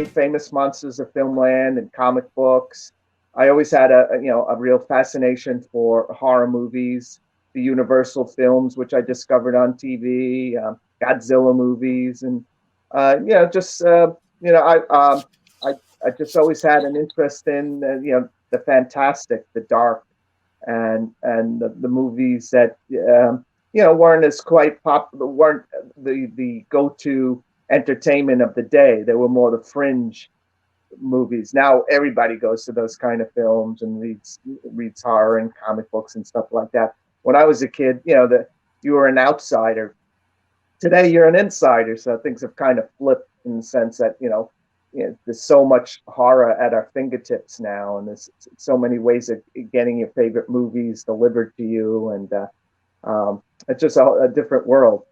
famous monsters of filmland and comic books. I always had a real fascination for horror movies, the Universal films, which I discovered on TV, Godzilla movies, and just I I just always had an interest in the fantastic, the dark, and the movies that weren't as quite popular, weren't the go-to entertainment of the day. They were more the fringe movies. Now everybody goes to those kind of films and reads horror and comic books and stuff like that. When I was a kid, that you were an outsider. Today you're an insider, so things have kind of flipped in the sense that there's so much horror at our fingertips now, and there's so many ways of getting your favorite movies delivered to you, and it's just a different world.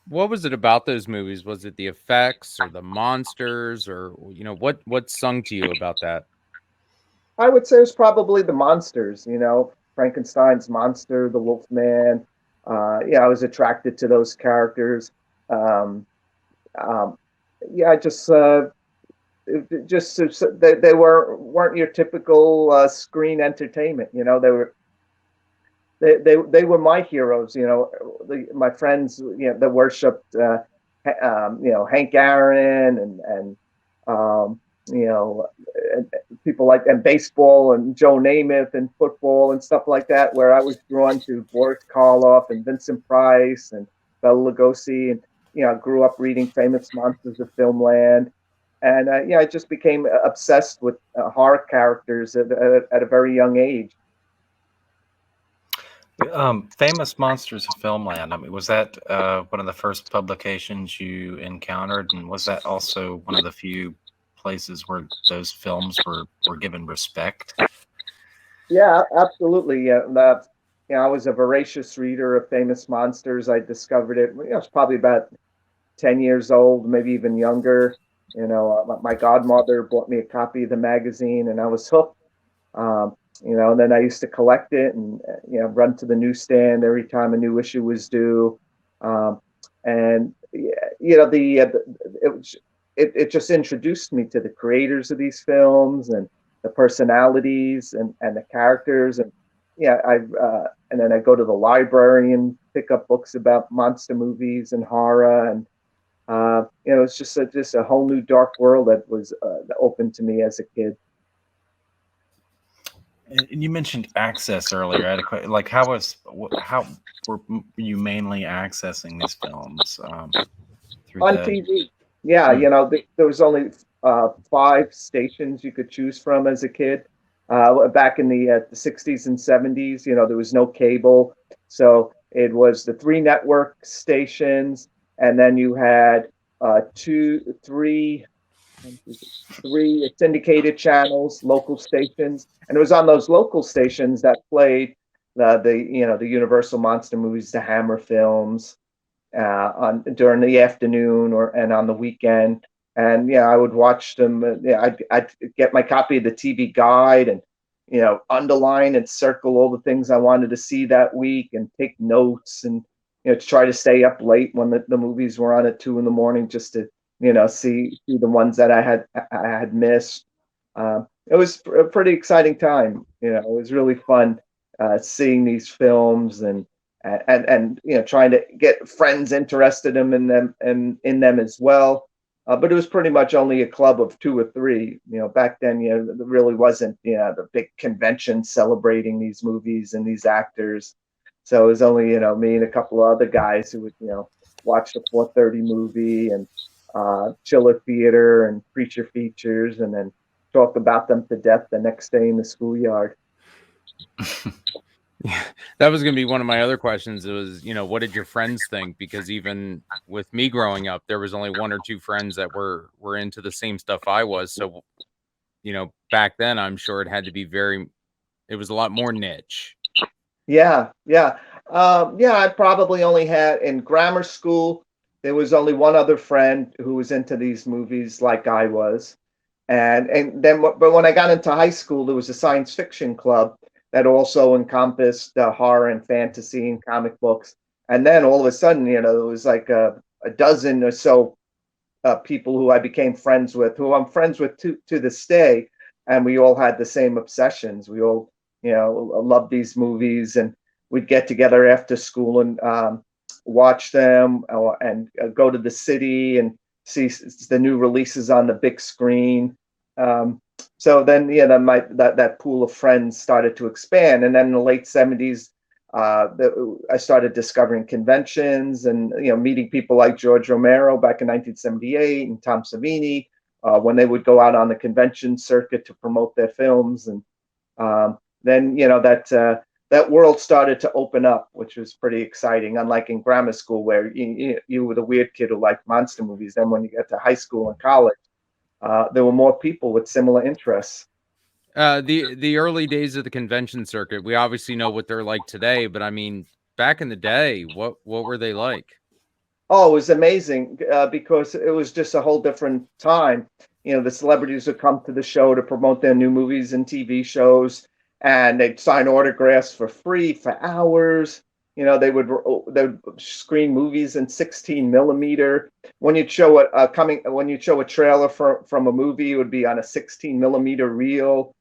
What was it about those movies? Was it the effects or the monsters, or what sung to you about that? I would say it's probably the monsters, Frankenstein's monster, the Wolfman. I was attracted to those characters. Yeah, just they weren't your typical screen entertainment. They were my heroes. My friends, that worshipped Hank Aaron and people like and baseball and Joe Namath and football and stuff like that. Where I was drawn to Boris Karloff and Vincent Price and Bela Lugosi, and I grew up reading famous monsters of filmland, and I just became obsessed with horror characters at a very young age. Famous Monsters of Filmland. I mean, was that one of the first publications you encountered, and was that also one of the few places where those films were given respect? Yeah, absolutely. Yeah, I was a voracious reader of famous monsters. I discovered it. I was probably about 10 years old, maybe even younger. My godmother bought me a copy of the magazine, and I was hooked. And then I used to collect it and run to the newsstand every time a new issue was due. And it just introduced me to the creators of these films and the personalities and the characters. And and then I go to the library and pick up books about monster movies and horror, and it's just a whole new dark world that was open to me as a kid. And you mentioned access earlier. I had a question, like how were you mainly accessing these films through On TV? Yeah, there was only 5 stations you could choose from as a kid. Back in the 60s and 70s, there was no cable, so it was the 3 network stations, and then you had 3 syndicated channels, local stations, and it was on those local stations that played the Universal monster movies, the Hammer films, during the afternoon and on the weekend. And I would watch them. I'd get my copy of the TV guide and underline and circle all the things I wanted to see that week and take notes, and to try to stay up late when the movies were on at 2 a.m. just to see the ones that I had missed. It was a pretty exciting time. It was really fun seeing these films and trying to get friends interested in them as well. But it was pretty much only a club of 2 or 3. Back then, there really wasn't the big convention celebrating these movies and these actors. So it was only me and a couple of other guys who would watch the 4:30 movie and Chiller Theater and Creature Features, and then talk about them to death the next day in the schoolyard. Yeah, that was going to be one of my other questions. It was, what did your friends think? Because even with me growing up, there was only 1 or 2 friends that were into the same stuff I was. So, back then, I'm sure it had to be it was a lot more niche. Yeah. I probably only had, in grammar school, there was only 1 other friend who was into these movies like I was. But when I got into high school, there was a science fiction club that also encompassed horror and fantasy and comic books. And then all of a sudden, there was like a dozen or so people who I became friends with, who I'm friends with to this day, and we all had the same obsessions. We all, loved these movies, and we'd get together after school and watch them, and go to the city and see the new releases on the big screen. So then, that pool of friends started to expand, and then in the late '70s, I started discovering conventions and meeting people like George Romero back in 1978 and Tom Savini when they would go out on the convention circuit to promote their films, and then that world started to open up, which was pretty exciting. Unlike in grammar school, where you were the weird kid who liked monster movies, then when you get to high school and college, there were more people with similar interests. The early days of the convention circuit, we obviously know what they're like today, but I mean, back in the day, what were they like? Oh, it was amazing because it was just a whole different time. The celebrities would come to the show to promote their new movies and TV shows, and they'd sign autographs for free for hours. They would screen movies in 16 millimeter. When you'd show a trailer from a movie, it would be on a 16 millimeter reel,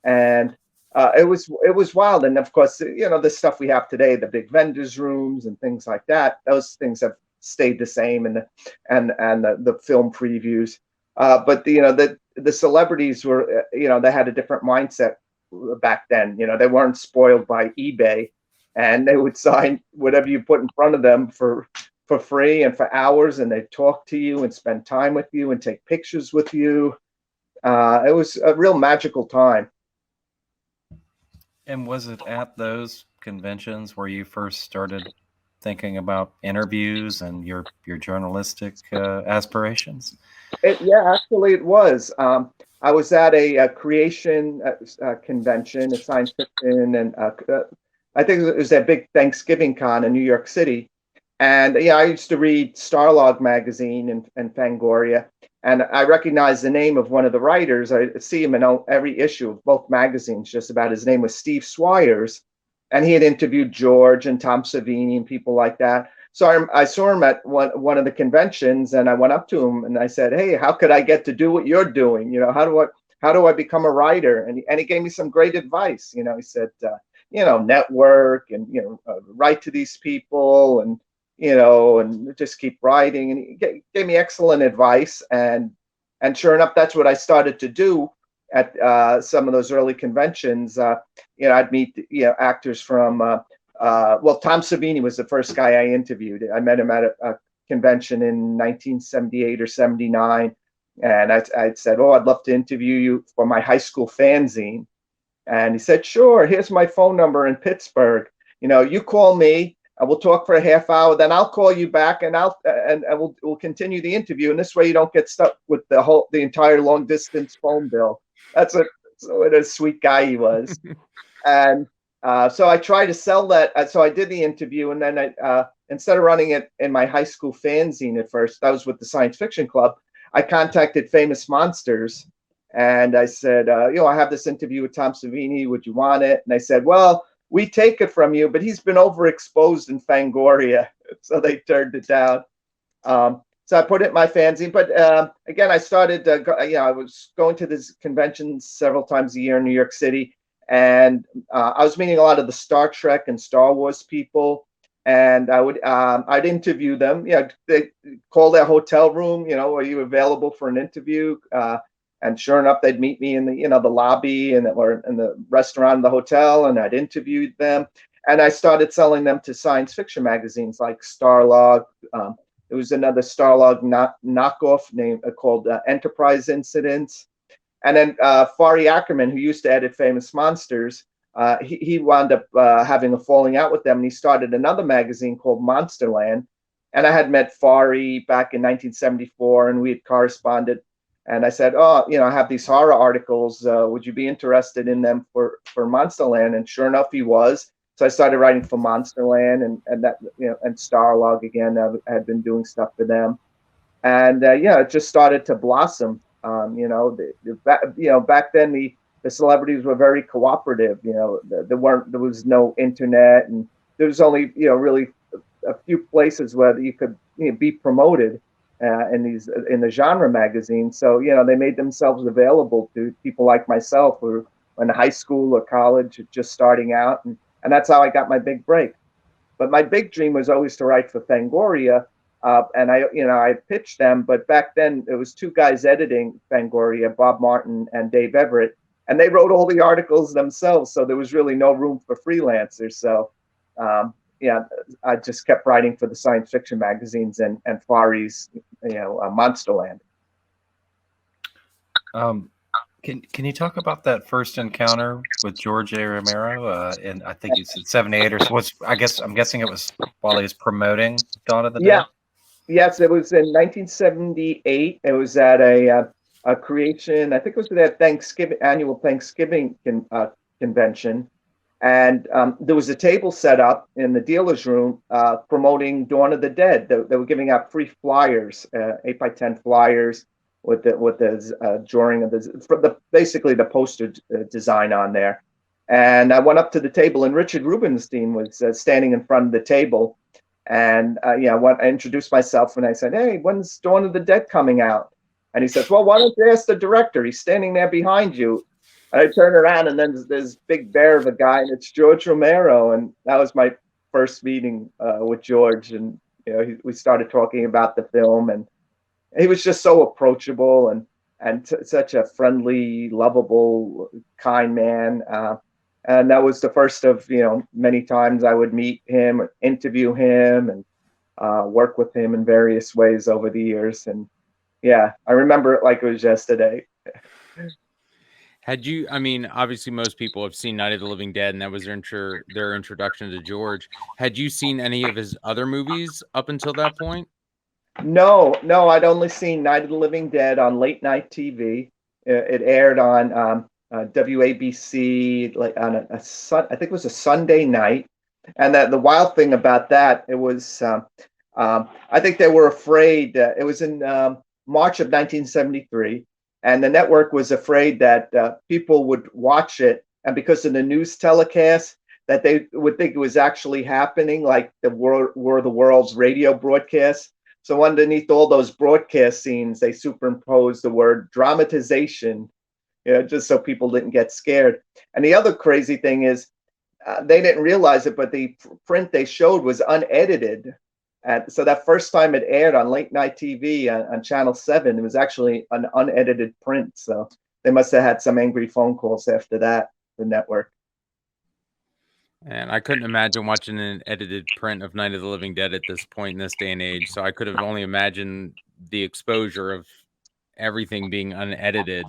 and it was wild. And of course, the stuff we have today, the big vendors rooms and things like that, those things have stayed the same, and the film previews. But the celebrities were, they had a different mindset back then. They weren't spoiled by eBay, and they would sign whatever you put in front of them for free and for hours, and they'd talk to you and spend time with you and take pictures with you. It was a real magical time. And was it at those conventions where you first started thinking about interviews and your journalistic aspirations? Actually, it was. I was at a creation convention, a science fiction, and I think it was that big Thanksgiving con in New York City. And I used to read Starlog magazine and Fangoria, and I recognized the name of one of the writers. I see him in every issue of both magazines, just about. His name was Steve Swires, and he had interviewed George and Tom Savini and people like that. So I saw him at one of the conventions, and I went up to him and I said, "Hey, how could I get to do what you're doing? How do I become a writer?" And he gave me some great advice. He said, network and write to these people, and and just keep writing. And he gave me excellent advice. And sure enough, that's what I started to do at some of those early conventions. I'd meet actors from. Tom Savini was the first guy I interviewed. I met him at a convention in 1978 or 79. And I said, "Oh, I'd love to interview you for my high school fanzine." And he said, "Sure, here's my phone number in Pittsburgh. You call me, and we'll talk for a half hour. Then I'll call you back, and we'll continue the interview. And this way you don't get stuck with the entire long distance phone bill." What a sweet guy he was. And so I tried to sell that. So I did the interview, and then I instead of running it in my high school fanzine at first, that was with the Science Fiction Club, I contacted Famous Monsters, and I said, I have this interview with Tom Savini. Would you want it? And they said, "Well, we take it from you, but he's been overexposed in Fangoria." So they turned it down. So I put it in my fanzine. But again, I started, I was going to these conventions several times a year in New York City. And I was meeting a lot of the Star Trek and Star Wars people. And I'd interview them. They call their hotel room, "Are you available for an interview?" And sure enough, they'd meet me in the lobby or in the restaurant of the hotel, and I'd interview them. And I started selling them to science fiction magazines like Starlog. There was another Starlog knockoff name called Enterprise Incidents. And then Fari Ackerman, who used to edit Famous Monsters, he wound up having a falling out with them, and he started another magazine called Monsterland. And I had met Fari back in 1974, and we had corresponded. And I said, "Oh, I have these horror articles. Would you be interested in them for Monsterland?" And sure enough, he was. So I started writing for Monsterland, and that and Starlog again. I had been doing stuff for them, and it just started to blossom. Back then the celebrities were very cooperative. There was no internet, and there was only really a few places where you could be promoted. in the genre magazine. So they made themselves available to people like myself who were in high school or college, just starting out, and that's how I got my big break. But my big dream was always to write for Fangoria, and I pitched them. But back then it was two guys editing Fangoria, Bob Martin and Dave Everett, and they wrote all the articles themselves. So there was really no room for freelancers. So yeah, I just kept writing for the science fiction magazines and Far East, Monsterland. Can you talk about that first encounter with George A. Romero? And I think you said 78 or so. I'm guessing it was while he was promoting Dawn of the Dead. Yes, it was in 1978. It was at a creation. I think it was at that annual Thanksgiving convention, and there was a table set up in the dealer's room promoting Dawn of the Dead. They were giving out free flyers, 8x10 flyers, with the drawing of basically the poster design on there. And I went up to the table, and Richard Rubenstein was standing in front of the table. And I introduced myself, and I said, "Hey, when's Dawn of the Dead coming out?" And he says, "Well, why don't you ask the director? He's standing there behind you." And I turn around, and then there's this big bear of a guy, and it's George Romero. And that was my first meeting with George. And we started talking about the film, and he was just so approachable and such a friendly, lovable, kind man. And that was the first of many times I would meet him, interview him, and work with him in various ways over the years. And yeah, I remember it like it was yesterday. Obviously most people have seen Night of the Living Dead, and that was their introduction to George. Had you seen any of his other movies up until that point? No, I'd only seen Night of the Living Dead on late night TV. It aired on WABC like on I think it was a Sunday night. And the wild thing about that, it was I think they were afraid. It was in March of 1973, and the network was afraid that people would watch it, and because of the news telecast, that they would think it was actually happening, like the War of the Worlds radio broadcast. So underneath all those broadcast scenes, they superimposed the word dramatization, just so people didn't get scared. And the other crazy thing is, they didn't realize it, but the print they showed was unedited. And so that first time it aired on late night TV on Channel 7, it was actually an unedited print. So they must have had some angry phone calls after that, the network. And I couldn't imagine watching an edited print of Night of the Living Dead at this point in this day and age. So I could have only imagined the exposure of everything being unedited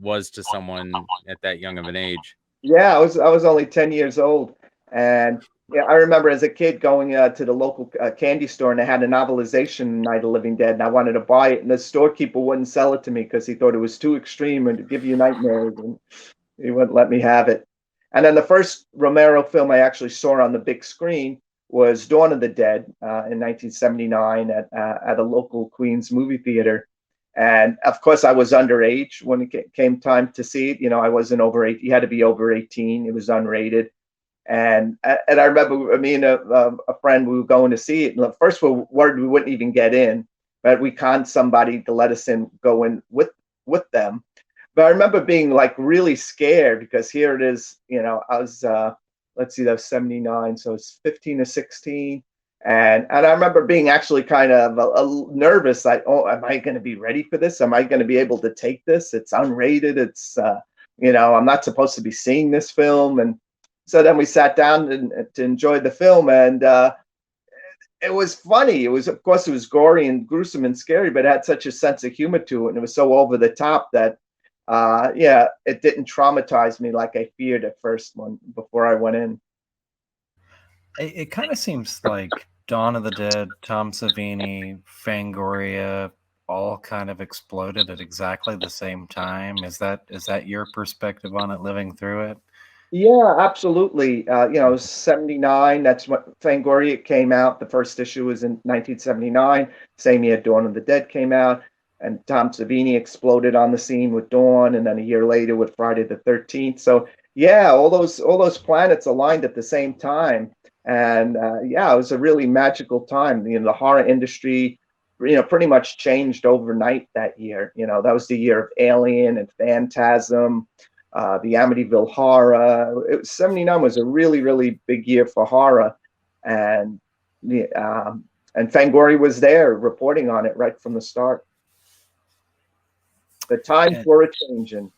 was to someone at that young of an age. Yeah, I was only 10 years old. And yeah, I remember as a kid going to the local candy store, and they had a novelization Night of the Living Dead, and I wanted to buy it. And the storekeeper wouldn't sell it to me because he thought it was too extreme and to give you nightmares, and he wouldn't let me have it. And then the first Romero film I actually saw on the big screen was Dawn of the Dead in 1979 at a local Queens movie theater. And of course, I was underage when it came time to see it. I wasn't over 8. You had to be over 18. It was unrated. And I remember me and a friend, we were going to see it. And at first, we were worried we wouldn't even get in, but we conned somebody to let us in, go in with them. But I remember being like really scared because here it is, I was, let's see, that was 79. So it's 15 or 16. And I remember being actually kind of a nervous, like, oh, am I going to be ready for this? Am I going to be able to take this? It's unrated. It's, I'm not supposed to be seeing this film. And so then we sat down to enjoy the film, and it was funny. Of course, it was gory and gruesome and scary, but it had such a sense of humor to it. And it was so over the top that, it didn't traumatize me like I feared at first before I went in. It kind of seems like Dawn of the Dead, Tom Savini, Fangoria all kind of exploded at exactly the same time. Is that your perspective on it, living through it? Yeah, absolutely. 79, that's when Fangoria came out. The first issue was in 1979. Same year Dawn of the Dead came out. And Tom Savini exploded on the scene with Dawn, and then a year later with Friday the 13th. So yeah, all those planets aligned at the same time. And it was a really magical time. The horror industry pretty much changed overnight that year. That was the year of Alien and Phantasm, the Amityville Horror. 79 was a really, really big year for horror, and Fangoria was there reporting on it right from the start. The times were changing.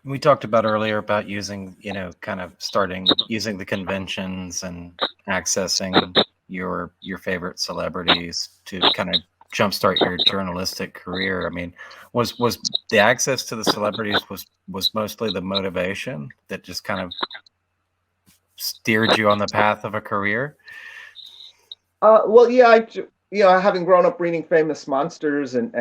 We talked about earlier about using, kind of starting using the conventions and accessing your favorite celebrities to kind of jumpstart your journalistic career. I mean, was the access to the celebrities was mostly the motivation that just kind of steered you on the path of a career? Well, yeah, having grown up reading Famous Monsters and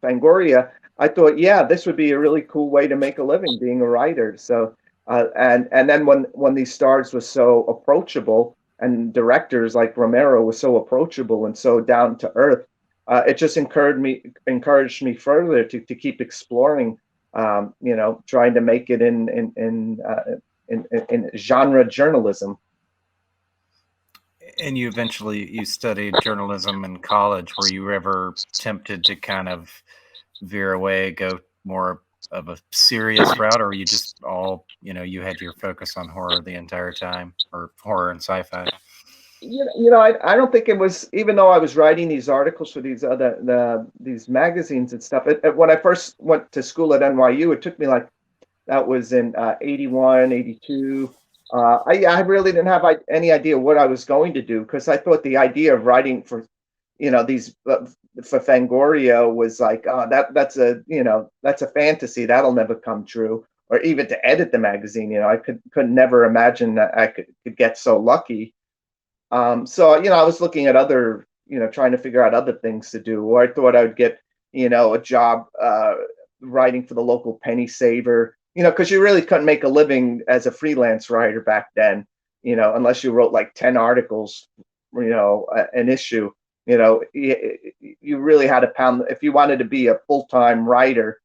Fangoria, I thought, yeah, this would be a really cool way to make a living being a writer. So, and then when these stars were so approachable, and directors like Romero was so approachable and so down to earth, it just encouraged me further to keep exploring, trying to make it in genre journalism. And you studied journalism in college. Were you ever tempted to kind of veer away, go more of a serious route, or were you just all, you had your focus on horror the entire time, or horror and sci-fi? I don't think it was, even though I was writing these articles for these these magazines and stuff. When I first went to school at NYU, it took me that was in 81, 82. I really didn't have any idea what I was going to do, because I thought the idea of writing for, these for Fangoria was like, oh, that's a fantasy that'll never come true. Or even to edit the magazine, I could never imagine that I could get so lucky. So I was looking at other, trying to figure out other things to do. Or I thought I would get, a job writing for the local penny saver. Because you really couldn't make a living as a freelance writer back then, unless you wrote like 10 articles, an issue. You really had to pound. If you wanted to be a full-time writer,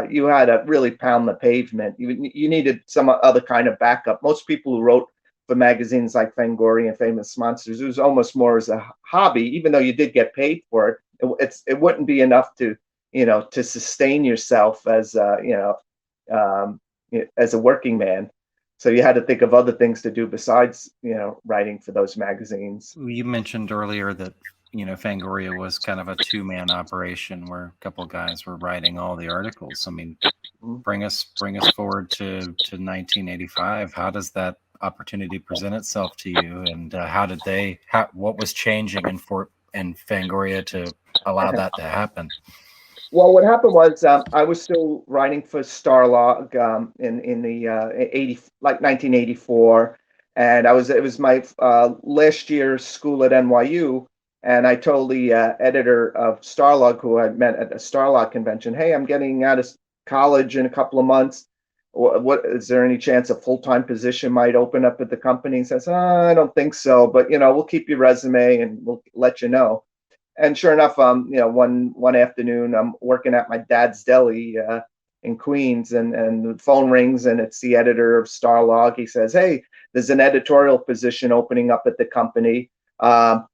you had to really pound the pavement. You needed some other kind of backup. Most people who wrote for magazines like Fangoria and Famous Monsters, it was almost more as a hobby. Even though you did get paid for it, it wouldn't be enough to sustain yourself as as a working man. So you had to think of other things to do besides, writing for those magazines. You mentioned earlier that, Fangoria was kind of a two-man operation where a couple of guys were writing all the articles. I mean, bring us forward to 1985. How does that opportunity present itself to you, and what was changing in Fangoria to allow that to happen? Well, what happened was I was still writing for Starlog in the 1984, and it was my last year school at NYU, and I told the editor of Starlog, who I met at a Starlog convention, hey, I'm getting out of college in a couple of months. What is there any chance a full-time position might open up at the company? He says, I don't think so, but we'll keep your resume and we'll let you know. And sure enough, one afternoon, I'm working at my dad's deli in Queens, and the phone rings, and it's the editor of Starlog. He says, hey, there's an editorial position opening up at the company.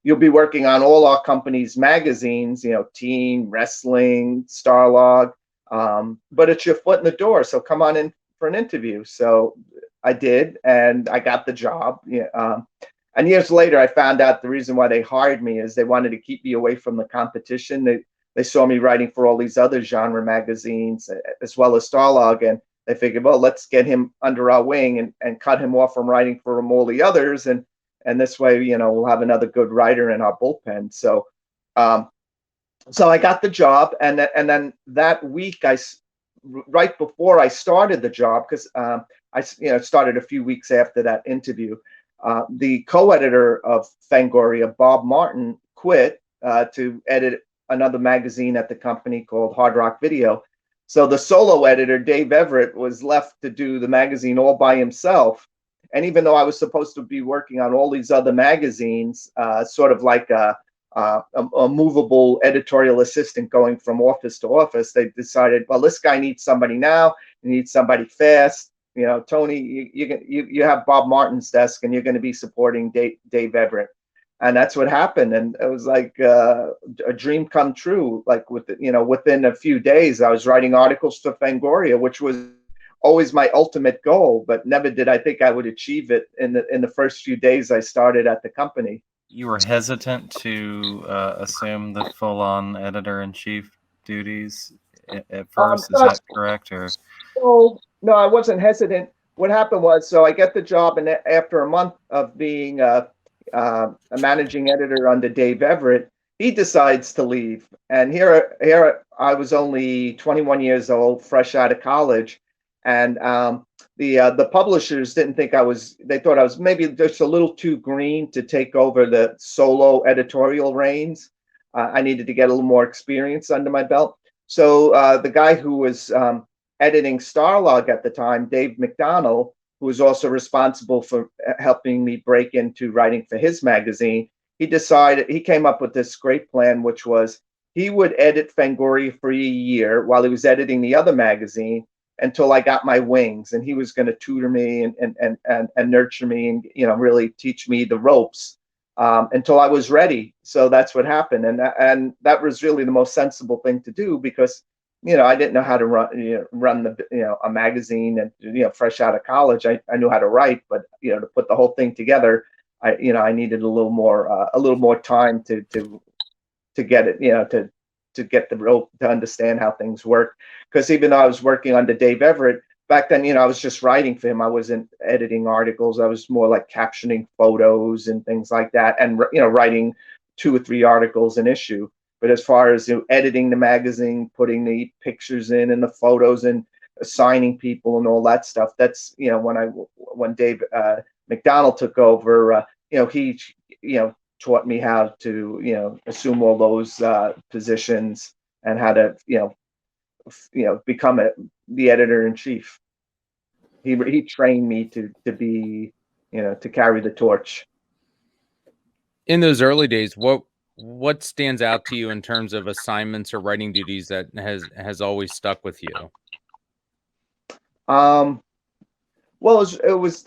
You'll be working on all our company's magazines, Teen, Wrestling, Starlog, but it's your foot in the door, so come on in for an interview. So I did, and I got the job. And years later, I found out the reason why they hired me is they wanted to keep me away from the competition. They saw me writing for all these other genre magazines as well as Starlog, and they figured, well, let's get him under our wing and cut him off from writing for all the others, and this way, we'll have another good writer in our bullpen. So, so I got the job, and then that week, right before I started the job, because I started a few weeks after that interview. The co-editor of Fangoria, Bob Martin, quit to edit another magazine at the company called Hard Rock Video. So the solo editor, Dave Everett, was left to do the magazine all by himself. And even though I was supposed to be working on all these other magazines, sort of like a movable editorial assistant going from office to office, they decided, well, this guy needs somebody now. He needs somebody fast. Tony, you have Bob Martin's desk, and you're going to be supporting Dave Everett. and that's what happened. And it was like a dream come true. Like within a few days, I was writing articles for Fangoria, which was always my ultimate goal, but never did I think I would achieve it in the first few days I started at the company. You were hesitant to assume the full-on editor-in-chief duties at first. Is that correct? Or no, I wasn't hesitant. What happened was, so I get the job, and after a month of being a managing editor under Dave Everett, he decides to leave. And here I was only 21 years old, fresh out of college, and the publishers didn't think I was. They thought I was maybe just a little too green to take over the solo editorial reins. I needed to get a little more experience under my belt. So the guy who was editing Starlog at the time, Dave McDonnell, who was also responsible for helping me break into writing for his magazine, he came up with this great plan, which was he would edit Fangoria for a year while he was editing the other magazine until I got my wings, and he was going to tutor me and nurture me and really teach me the ropes until I was ready. So that's what happened, and that was really the most sensible thing to do, because I didn't know how to run a magazine, and fresh out of college, I knew how to write, but to put the whole thing together, I needed a little more time to get it, to get the rope, to understand how things work. Because even though I was working under Dave Everett back then, I was just writing for him. I wasn't editing articles. I was more like captioning photos and things like that, and writing 2 or 3 articles an issue. But as far as editing the magazine, putting the pictures in and the photos and assigning people and all that stuff, that's when Dave McDonnell took over, he taught me how to assume all those positions and how to become the editor-in-chief. He trained me to be to carry the torch. In those early days, what stands out to you in terms of assignments or writing duties that has always stuck with you? Well, it was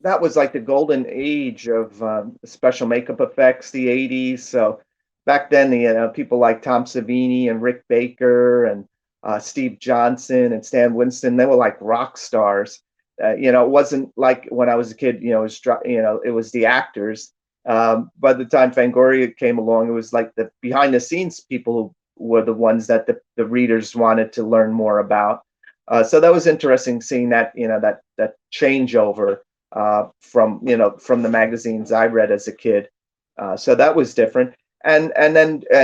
that was like the golden age of special makeup effects, the 80s. So back then, people like Tom Savini and Rick Baker and Steve Johnson and Stan Winston, they were like rock stars. It wasn't like when I was a kid, it was the actors. By the time Fangoria came along, it was like the behind the scenes people who were the ones that the readers wanted to learn more about. So that was interesting seeing that, that changeover from the magazines I read as a kid. So that was different. And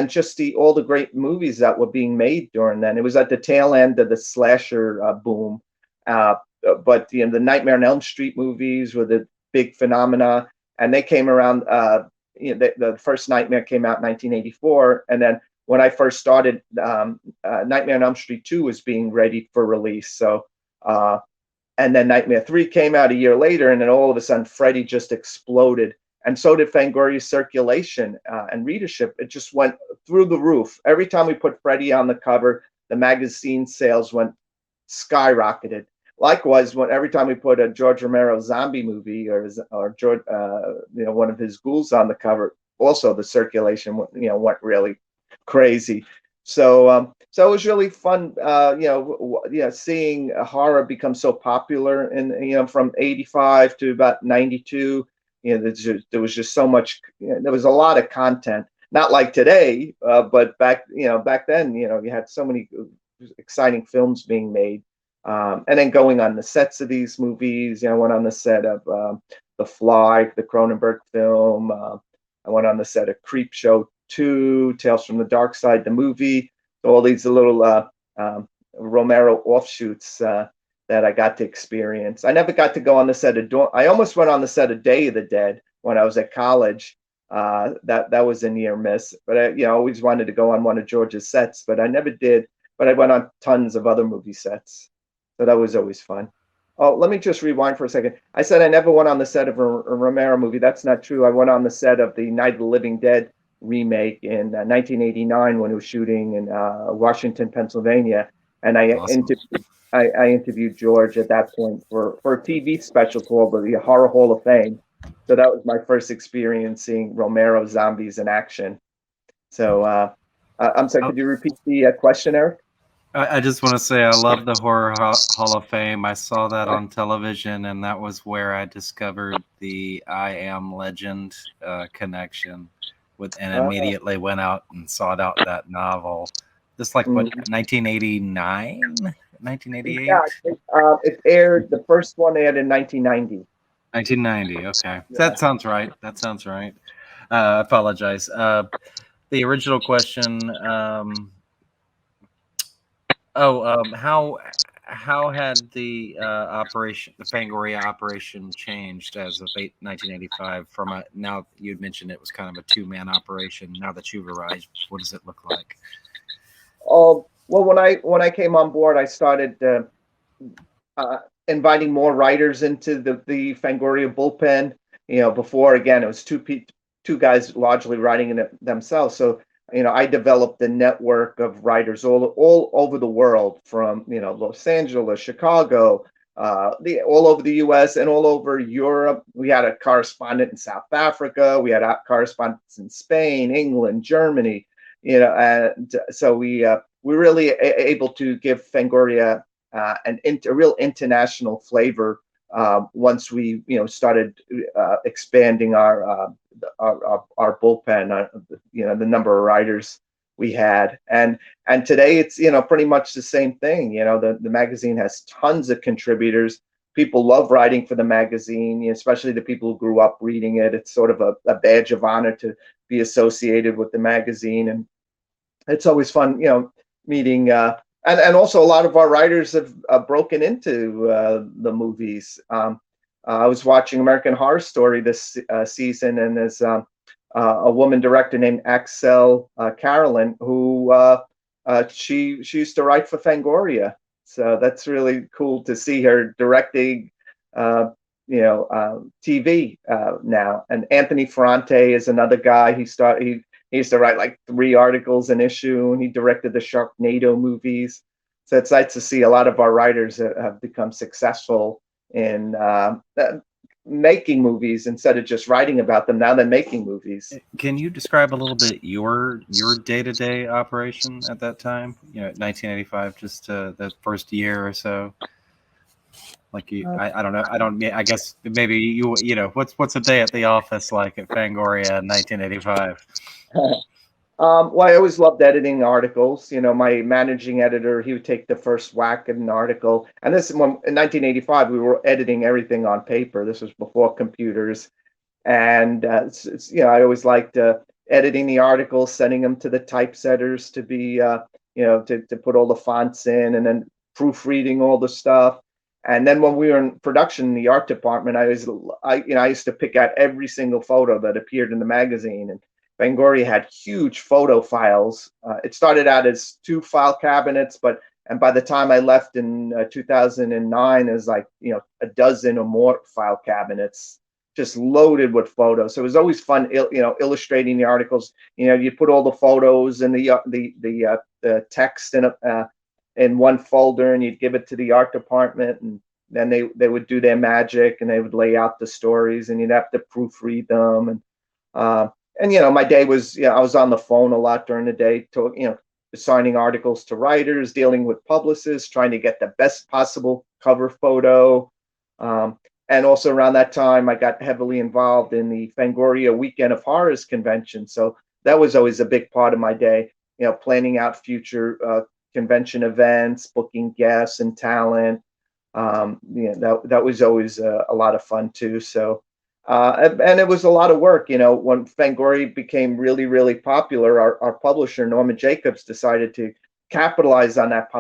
just all the great movies that were being made during then. It was at the tail end of the slasher boom. But the Nightmare on Elm Street movies were the big phenomena. And they came around, the first Nightmare came out in 1984. And then when I first started, Nightmare on Elm Street 2 was being ready for release. So, and then Nightmare 3 came out a year later. And then all of a sudden, Freddy just exploded. And so did Fangoria's circulation and readership. It just went through the roof. Every time we put Freddy on the cover, the magazine sales went skyrocketed. Likewise, every time we put a George Romero zombie movie or George, one of his ghouls on the cover, also the circulation went really crazy. So it was really fun, seeing horror become so popular in from 85 to about 92. There was just so much. There was a lot of content. Not like today, but back then, you had so many exciting films being made. And then going on the sets of these movies, I went on the set of The Fly, the Cronenberg film. I went on the set of Creepshow 2, Tales from the Dark Side, the movie. So all these little Romero offshoots that I got to experience. I never got to go on the set of I almost went on the set of Day of the Dead when I was at college. That was a near miss. But I always wanted to go on one of George's sets, but I never did. But I went on tons of other movie sets. So that was always fun. Oh, let me just rewind for a second. I said I never went on the set of a Romero movie. That's not true. I went on the set of the Night of the Living Dead remake in 1989 when it was shooting in Washington, Pennsylvania. And Awesome. I interviewed George at that point for a TV special called the Horror Hall of Fame. So that was my first experience seeing Romero zombies in action. So I'm sorry, could you repeat the question, Eric? I just want to say I love the Horror Hall of Fame. I saw that on television, and that was where I discovered the I Am Legend connection and immediately went out and sought out that novel. Just like what, 1989, 1988? Yeah, it aired, the first one aired in 1990. 1990. Okay, Yeah. that sounds right. That sounds right. I apologize. The original question. How had the operation, the Fangoria operation, changed as of 1985? From a, now you'd mentioned it was kind of a two-man operation. Now that you've arrived, what does it look like? Oh, well, when I came on board, I started inviting more writers into the Fangoria bullpen. Before, again, it was two guys largely writing in it themselves. So I developed a network of writers all over the world, from Los Angeles, Chicago, all over the U.S. and all over Europe. We had a correspondent in South Africa. We had correspondents in Spain, England, Germany. And so we really able to give Fangoria a real international flavor once we started expanding our bullpen, the number of writers we had, and today it's pretty much the same thing. The magazine has tons of contributors. People love writing for the magazine, especially the people who grew up reading it. It's sort of a badge of honor to be associated with the magazine, and it's always fun, meeting. And also a lot of our writers have broken into the movies. I was watching American Horror Story this season, and there's a woman director named Axel Carolyn who she used to write for Fangoria. So that's really cool to see her directing, TV now. And Anthony Ferrante is another guy. He used to write like 3 articles an issue, and he directed the Sharknado movies. So it's nice to see a lot of our writers have become successful in making movies instead of just writing about them. Now they're making movies. Can you describe a little bit your day-to-day operation at that time? 1985, just the first year or so. Like I don't know. I guess maybe what's a day at the office like at Fangoria in 1985? Well, I always loved editing articles. My managing editor, he would take the first whack at an article. And this in 1985, we were editing everything on paper. This was before computers. And I always liked editing the articles, sending them to the typesetters to be, to put all the fonts in, and then proofreading all the stuff. And then when we were in production in the art department, I used to pick out every single photo that appeared in the magazine. And Fangoria had huge photo files. It started out as 2 file cabinets, and by the time I left in 2009, there's like a dozen or more file cabinets just loaded with photos. So it was always fun, illustrating the articles. You put all the photos and the text in one folder, and you'd give it to the art department, and then they would do their magic, and they would lay out the stories, and you'd have to proofread them. And my day was, I was on the phone a lot during the day, assigning articles to writers, dealing with publicists, trying to get the best possible cover photo. And also around that time, I got heavily involved in the Fangoria Weekend of Horrors convention. So that was always a big part of my day, planning out future convention events, booking guests and talent. That was always a lot of fun too. So, and it was a lot of work. When Fangoria became really, really popular, our publisher, Norman Jacobs, decided to capitalize on that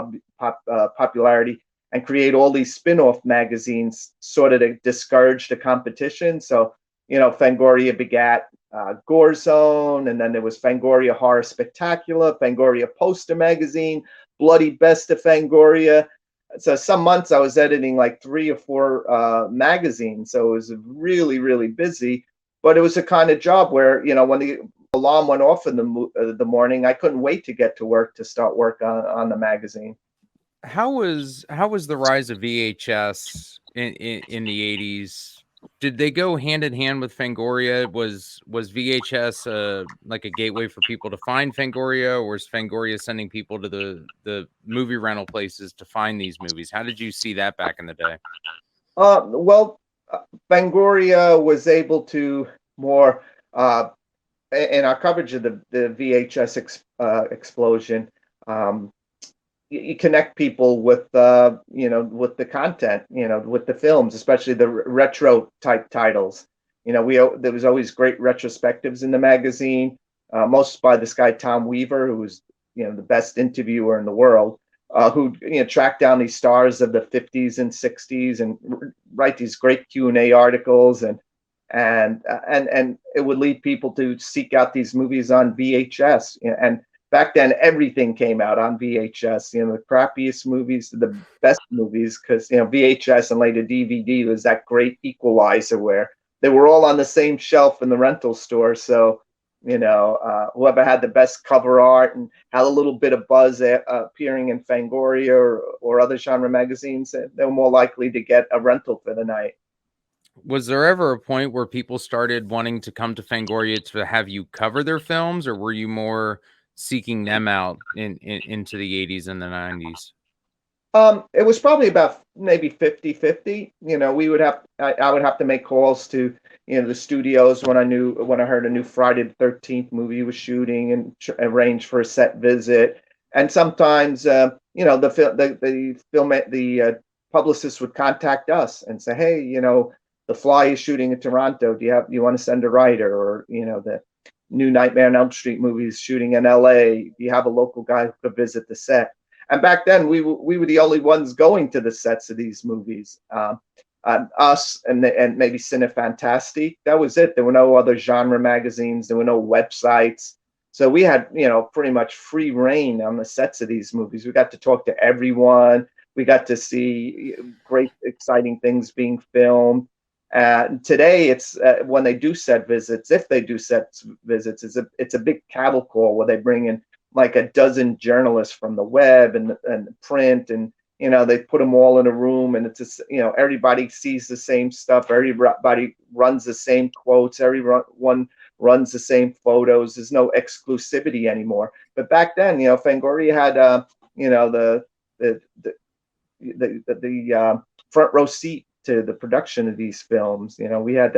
popularity and create all these spin-off magazines, sort of to discourage the competition. So, Fangoria begat Gore Zone, and then there was Fangoria Horror Spectacular, Fangoria Poster Magazine, Bloody Best of Fangoria. So some months I was editing like 3 or 4 magazines. So it was really, really busy, but it was a kind of job where, when the alarm went off in the morning, I couldn't wait to get to work to start work on the magazine. How was the rise of VHS in the 80s Did they go hand in hand with Fangoria? Was VHS like a gateway for people to find Fangoria, or was Fangoria sending people to the movie rental places to find these movies? How did you see that back in the day? Well, Fangoria was able to more in our coverage of the VHS explosion. You connect people with with the content, with the films, especially the retro type titles. There was always great retrospectives in the magazine, most by this guy Tom Weaver, who was the best interviewer in the world, who track down these stars of the 50s and 60s and write these great Q&A articles, and it would lead people to seek out these movies on VHS. And back then, everything came out on VHS. The crappiest movies to the best movies, because VHS and later DVD was that great equalizer where they were all on the same shelf in the rental store. So whoever had the best cover art and had a little bit of buzz appearing in Fangoria or other genre magazines, they were more likely to get a rental for the night. Was there ever a point where people started wanting to come to Fangoria to have you cover their films, or were you more seeking them out into the 80s and the 90s? It was probably about maybe 50-50. I would have to make calls to the studios when I heard a new Friday the 13th movie was shooting, and arrange for a set visit. And sometimes the publicist would contact us and say, hey, The Fly is shooting in Toronto. Do you want to send a writer? Or the new Nightmare on Elm Street movie is shooting in LA. Do you have a local guy who could visit the set? And back then, we were the only ones going to the sets of these movies. Us and maybe Cinefantastique. That was it. There were no other genre magazines. There were no websites. So we had, pretty much free reign on the sets of these movies. We got to talk to everyone. We got to see great, exciting things being filmed. Today, it's when they do set visits, if they do set visits, it's a big cattle call where they bring in like a dozen journalists from the web and print, and they put them all in a room, and it's just, everybody sees the same stuff, everybody runs the same quotes, everyone runs the same photos. There's no exclusivity anymore. But back then, Fangoria had the front row seat to the production of these films. We had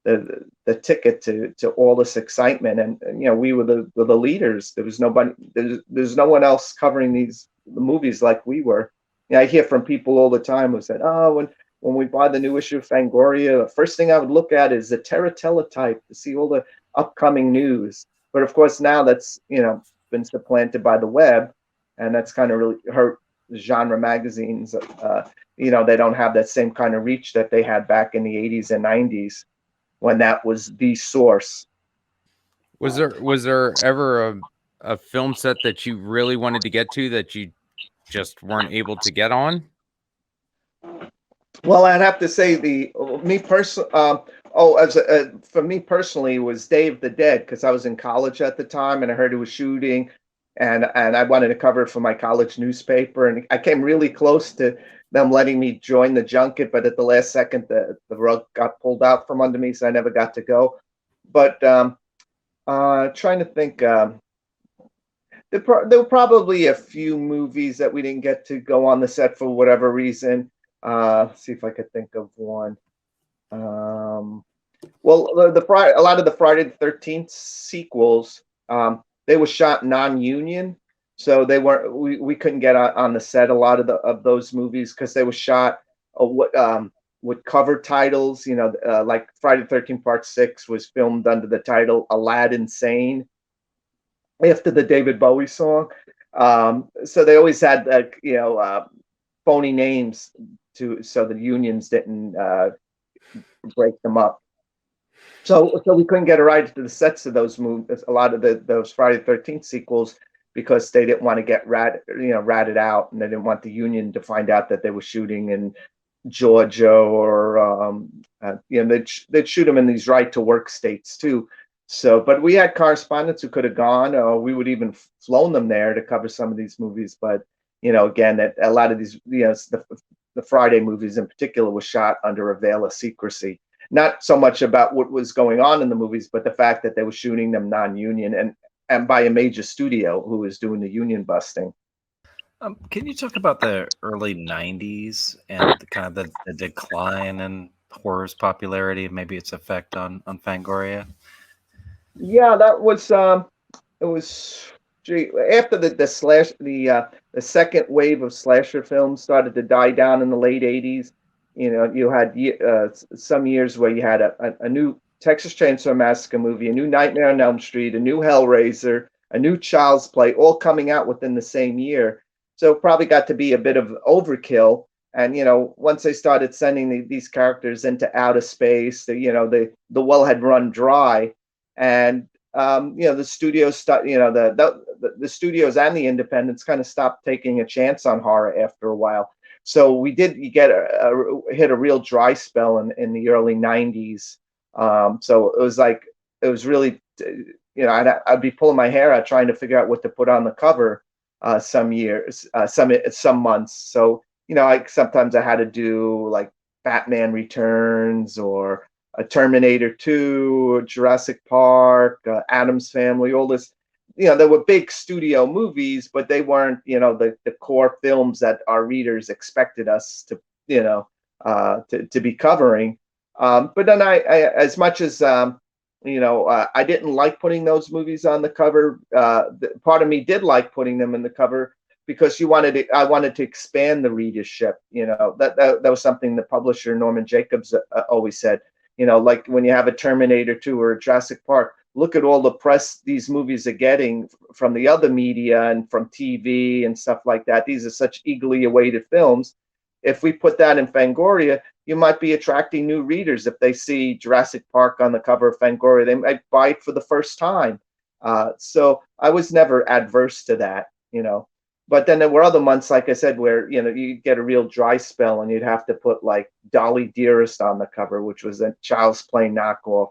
the ticket to all this excitement, and we were the leaders. There was nobody. There's no one else covering the movies like we were. I hear from people all the time who said, "Oh, when we buy the new issue of Fangoria, the first thing I would look at is the Terra Teletype to see all the upcoming news." But of course, now that's been supplanted by the web, and that's kind of really hurt the genre magazines. They don't have that same kind of reach that they had back in the 80s and 90s, when that was the source. Was there ever a film set that you really wanted to get to that you just weren't able to get on? Well, I'd have to say for me personally, it was Day of the Dead, because I was in college at the time and I heard it was shooting, and I wanted to cover it for my college newspaper, and I came really close to them letting me join the junket, but at the last second, the rug got pulled out from under me, so I never got to go. But trying to think, there were probably a few movies that we didn't get to go on the set for whatever reason. Let's see if I could think of one. Well, a lot of the Friday the 13th sequels, they were shot non-union. So they weren't. We couldn't get on the set a lot of those movies because they were shot with cover titles. Like Friday the 13th Part 6 was filmed under the title Aladdin Sane, after the David Bowie song. So they always had phony names so the unions didn't break them up. So we couldn't get a ride to the sets of those movies. A lot of those Friday the 13th sequels, because they didn't want to get ratted out, and they didn't want the union to find out that they were shooting in Georgia, or they'd shoot them in these right to work states too. So, but we had correspondents who could have gone, or we would even flown them there to cover some of these movies. But again, that a lot of these, the the Friday movies in particular was shot under a veil of secrecy. Not so much about what was going on in the movies, but the fact that they were shooting them non-union and by a major studio who was doing the union busting. Can you talk about the early '90s and kind of the decline in horror's popularity and maybe its effect on Fangoria? Yeah, that was it was gee, after the second wave of slasher films started to die down in the late '80s. You know, you had some years where you had a new Texas Chainsaw Massacre movie, a new Nightmare on Elm Street, a new Hellraiser, a new Child's Play, all coming out within the same year. So it probably got to be a bit of overkill. And once they started sending these characters into outer space, the well had run dry, and the studios the studios and the independents kind of stopped taking a chance on horror after a while. So we did hit a real dry spell in the early '90s. So it was really, I'd be pulling my hair out trying to figure out what to put on the cover some years, some months. So sometimes I had to do like Batman Returns or a Terminator 2, Jurassic Park, Addams Family, all this. There were big studio movies, but they weren't, the core films that our readers expected us to be covering. But then as much as I didn't like putting those movies on the cover. Part of me did like putting them in the cover because I wanted to expand the readership. That was something the publisher Norman Jacobs always said. Like when you have a Terminator 2 or a Jurassic Park, look at all the press these movies are getting from the other media and from TV and stuff like that. These are such eagerly awaited films. If we put that in Fangoria, you might be attracting new readers. If they see Jurassic Park on the cover of Fangoria, they might buy it for the first time. So I was never adverse to that, But then there were other months, like I said, where you get a real dry spell, and you'd have to put like Dolly Dearest on the cover, which was a Child's Play knockoff.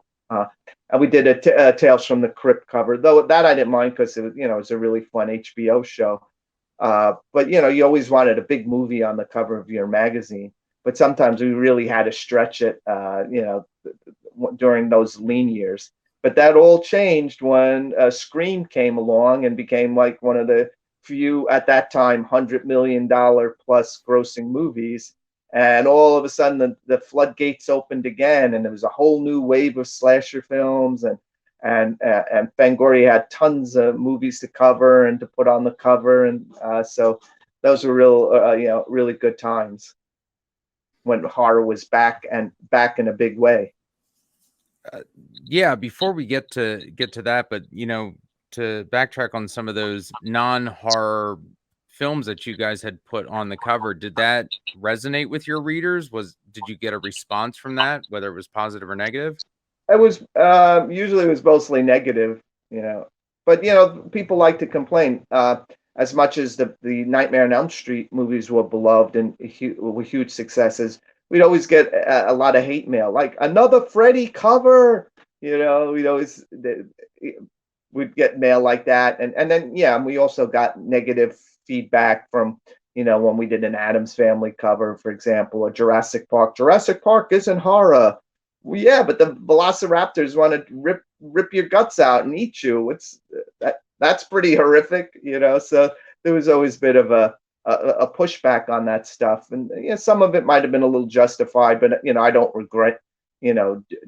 And we did a Tales from the Crypt cover, though that I didn't mind because it was a really fun HBO show. But you always wanted a big movie on the cover of your magazine. But sometimes we really had to stretch it, during those lean years. But that all changed when Scream came along and became like one of the few at that time $100 million plus grossing movies. And all of a sudden the floodgates opened again, and there was a whole new wave of slasher films, and Fangoria had tons of movies to cover and to put on the cover, and so those were really good times when horror was back in a big way. Yeah, before we get to that, but to backtrack on some of those non-horror films that you guys had put on the cover, did that resonate with your readers? Did you get a response from that, whether it was positive or negative? It was usually it was mostly negative, but people like to complain. As much as the Nightmare on Elm Street movies were beloved and were huge successes, we'd always get a lot of hate mail, like another Freddy cover. We'd get mail like that, and then we also got negative feedback from when we did an Addams Family cover, for example, or Jurassic Park. Jurassic Park isn't horror. Well, yeah, but the velociraptors want to rip your guts out and eat you. That's pretty horrific, So there was always a bit of a pushback on that stuff, and some of it might have been a little justified, but I don't regret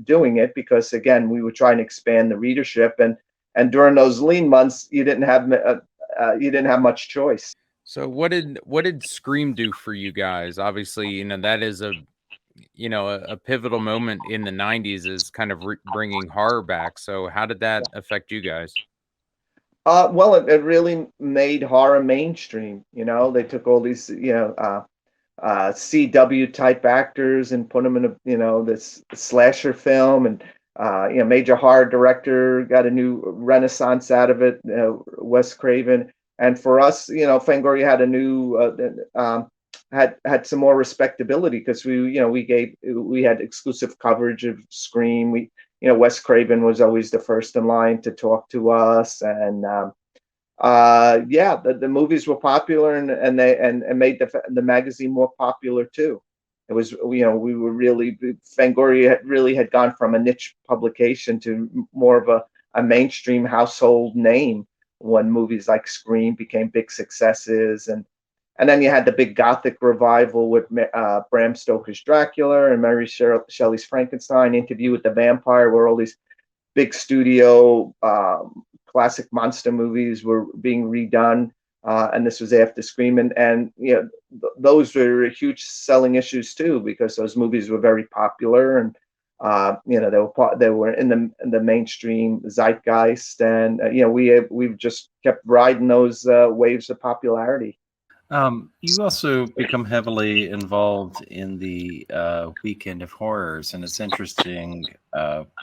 doing it, because again, we were trying to expand the readership, and during those lean months, you didn't have much choice. So what did Scream do for you guys? Obviously, that is a pivotal moment in the '90s, is kind of bringing horror back. So how did that affect you guys? Well, it really made horror mainstream. They took all these CW type actors and put them in this slasher film, and major horror director got a new renaissance out of it, Wes Craven. And for us, Fangoria had a new had some more respectability, because we had exclusive coverage of Scream. Wes Craven was always the first in line to talk to us, and Yeah, the movies were popular, and they and made the magazine more popular too. It was, you know, we were really, Fangoria had gone from a niche publication to more of a mainstream household name when movies like Scream became big successes, and then you had the big Gothic revival with Bram Stoker's Dracula and Mary Shelley's Frankenstein, Interview with the Vampire, where all these big studio classic monster movies were being redone, and this was after Scream, and you know those were huge selling issues too, because those movies were very popular, and you know they were in the mainstream zeitgeist, and you know we've just kept riding those waves of popularity. You also become heavily involved in the Weekend of Horrors, and it's interesting.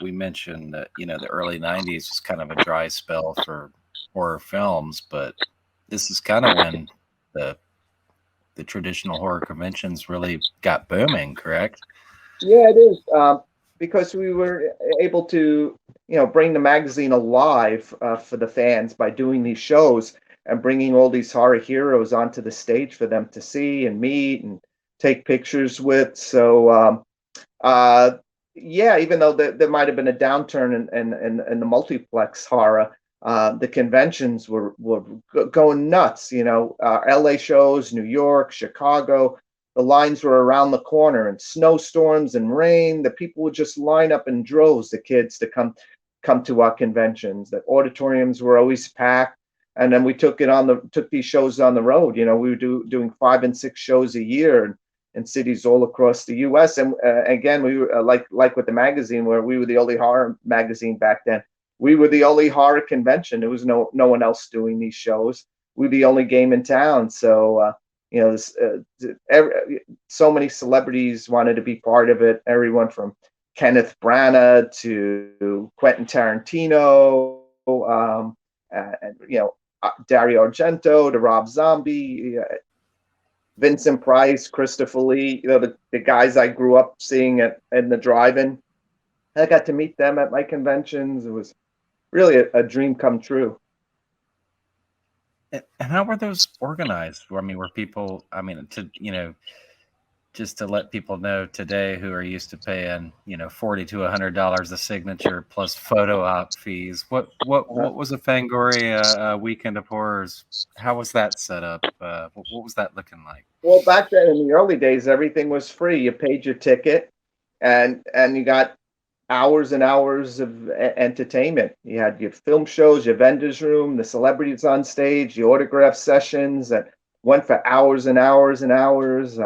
We mentioned that the early '90s was kind of a dry spell for horror films, but this is kind of when the traditional horror conventions really got booming. Correct? Yeah, it is, because we were able to, you know, bring the magazine alive for the fans by doing these shows and bringing all these horror heroes onto the stage for them to see and meet and take pictures with. So, uh, yeah, even though there might have been a downturn in the multiplex horror, the conventions were going nuts. You know, L.A. shows, New York, Chicago. The lines were around the corner, and snowstorms and rain. The people would just line up in droves. The kids to come to our conventions. The auditoriums were always packed. And then we took these shows on the road. You know, we were doing 5 and 6 shows a year in cities all across the U.S. And again, we were like with the magazine, where we were the only horror magazine back then. We were the only horror convention. There was no one else doing these shows. We were the only game in town. So you know, so many celebrities wanted to be part of it. Everyone from Kenneth Branagh to Quentin Tarantino, and you know, Dario Argento to Rob Zombie. Vincent Price, Christopher Lee, you know, the guys I grew up seeing in the drive-in. I got to meet them at my conventions. It was really a dream come true. And how were those organized? I mean, were people? I mean, just to let people know today who are used to paying, $40 to $100 a signature plus photo op fees. What was a Fangoria Weekend of Horrors? How was that set up? What was that looking like? Well, back then in the early days, everything was free. You paid your ticket, and you got hours and hours of entertainment. You had your film shows, your vendors room, the celebrities on stage, the autograph sessions that went for hours and hours and hours.